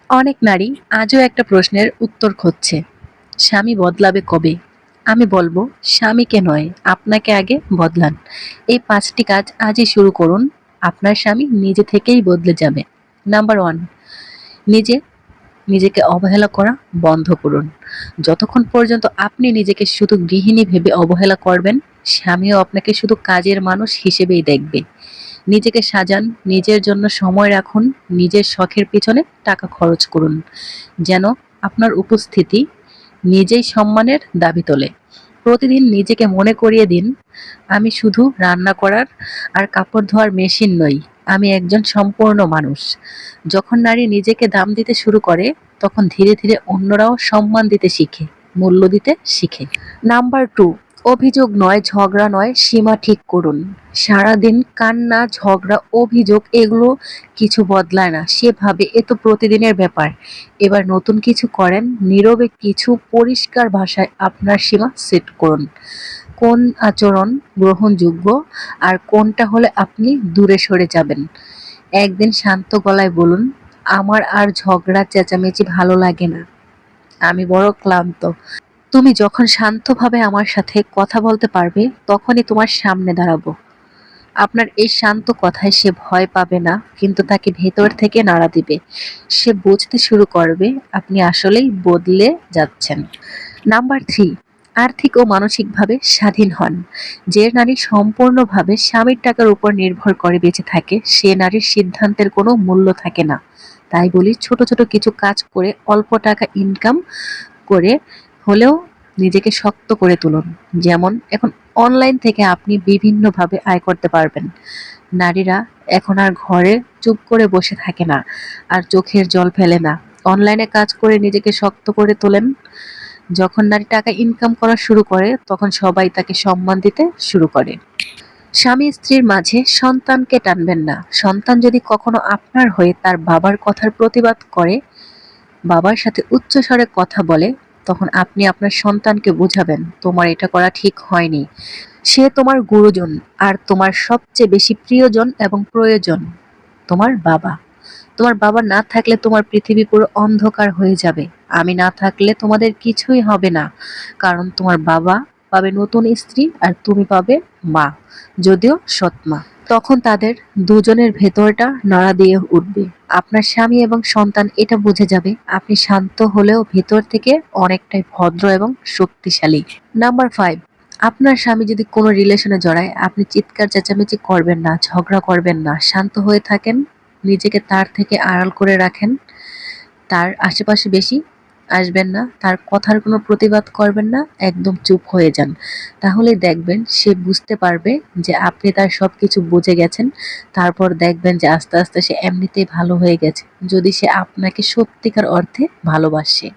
অনেক নারী আজও একটা প্রশ্নের উত্তর খুঁজছে, স্বামী বদলাবে কবে? আমি বলবো, স্বামীকে নয়, আপনাকে আগে বদলান। এই ৫টি কাজ আজই শুরু করুন। আপনার স্বামী নিজে থেকেই বদলে যাবে। নাম্বার 1, নিজে নিজেকে অবহেলা করা বন্ধ করুন। যতক্ষণ পর্যন্ত আপনি নিজেকে শুধু গৃহিণী ভেবে অবহেলা করবেন, স্বামীও আপনাকে শুধু কাজের মানুষ হিসেবেই দেখবে। নিজেকে সাজান, নিজের জন্য সময় রাখুন, নিজের শখের পিছনে টাকা খরচ করুন। যেন আপনার উপস্থিতি নিজেই সম্মানের দাবি তোলে। প্রতিদিন নিজেকে মনে করিয়ে দিন, আমি শুধু রান্না করার আর কাপড় ধোয়ার মেশিন নই, আমি একজন সম্পূর্ণ মানুষ। যখন নারী নিজেকে দাম দিতে শুরু করে, তখন ধীরে ধীরে অন্যরাও সম্মান দিতে শিখে, মূল্য দিতে শিখে। নাম্বার 2, অভিযোগ নয়, ঝগড়া নয়, সীমা ঠিক করুন। সারাদিন কান্না, ঝগড়া, অভিযোগ এগুলো কিছু বদলায় না। সে ভাবে এ তো প্রতিদিনের ব্যাপার। এবার নতুন কিছু করেন, নীরবে কিছু পরিষ্কার ভাষায় আপনার সীমা সেট করুন। কোন আচরণ গ্রহণযোগ্য আর কোনটা হলে আপনি দূরে সরে যাবেন। একদিন শান্ত গলায় বলুন, আমার আর ঝগড়া চেঁচামেচি ভালো লাগে না, আমি বড় ক্লান্ত। তুমি যখন শান্তভাবে আমার সাথে কথা বলতে পারবে, তখনই তোমার সামনে দাঁড়াবো। আপনার এই শান্ত কথায় সে ভয় পাবে না, কিন্তু তাকে ভেতর থেকে নাড়া দিবে। সে বুঝতে শুরু করবে আপনি আসলেই বদলে যাচ্ছেন। নাম্বার 3, আর্থিক ও মানসিকভাবে স্বাধীন হন। যে নারী সম্পূর্ণভাবে স্বামীর টাকার উপর নির্ভর করে বেঁচে থাকে, সে নারীর সিদ্ধান্তের কোনো মূল্য থাকে না। তাই বলি, ছোট ছোট কিছু কাজ করে অল্প টাকা ইনকাম করে হলেও নিজেকে শক্ত করে তুলুন। যেমন এখন অনলাইন থেকে আপনি বিভিন্নভাবে আয় করতে পারবেন। নারীরা এখন আর ঘরে চুপ করে বসে থাকে না, আর চোখের জল ফেলে না। অনলাইনে কাজ করে নিজেকে শক্ত করে তোলেন। যখন নারী টাকা ইনকাম করা শুরু করে, তখন সবাই তাকে সম্মান দিতে শুরু করে। স্বামী স্ত্রীর মাঝে সন্তানকে টানবেন না। সন্তান যদি কখনো আপনার হয়ে তার বাবার কথার প্রতিবাদ করে, বাবার সাথে উচ্চস্বরে কথা বলে, তখন আপনি আপনার সন্তানকে বোঝাবেন, তোমার এটা করা ঠিক হয়নি। সে তোমার গুরুজন, আর তোমার সবচেয়ে বেশি প্রিয়জন এবং প্রয়োজন তোমার বাবা। তোমার বাবা না থাকলে তোমার পৃথিবী পুরো অন্ধকার হয়ে যাবে। আমি না থাকলে তোমাদের কিছুই হবে না, কারণ তোমার বাবা পাবে নতুন স্ত্রী আর তুমি পাবে মা, যদিও সৎ মা। তখন তাদের দুজনের ভেতরটা নাড়া দিয়ে উঠবে। আপনার স্বামী এবং সন্তান এটা বুঝে যাবে আপনি শান্ত হলেও ভেতর থেকে অনেকটাই ভদ্র এবং শক্তিশালী। নাম্বার 5, আপনার স্বামী যদি কোনো রিলেশনে জড়ায়, আপনি চিৎকার চেঁচামেচি করবেন না, ঝগড়া করবেন না, শান্ত হয়ে থাকেন। নিজেকে তার থেকে আড়াল করে রাখেন। তার আশেপাশে বেশি আসবেন না, তার কথার কোনো প্রতিবাদ করবেন না, একদম চুপ হয়ে যান। তাহলে দেখবেন সে বুঝতে পারবে যে আপনি তার সবকিছু বুঝে গেছেন। তারপর দেখবেন যে আস্তে আস্তে সে এমনিতেই ভালো হয়ে গেছে, যদি সে আপনাকে সত্যিকার অর্থে ভালোবাসে।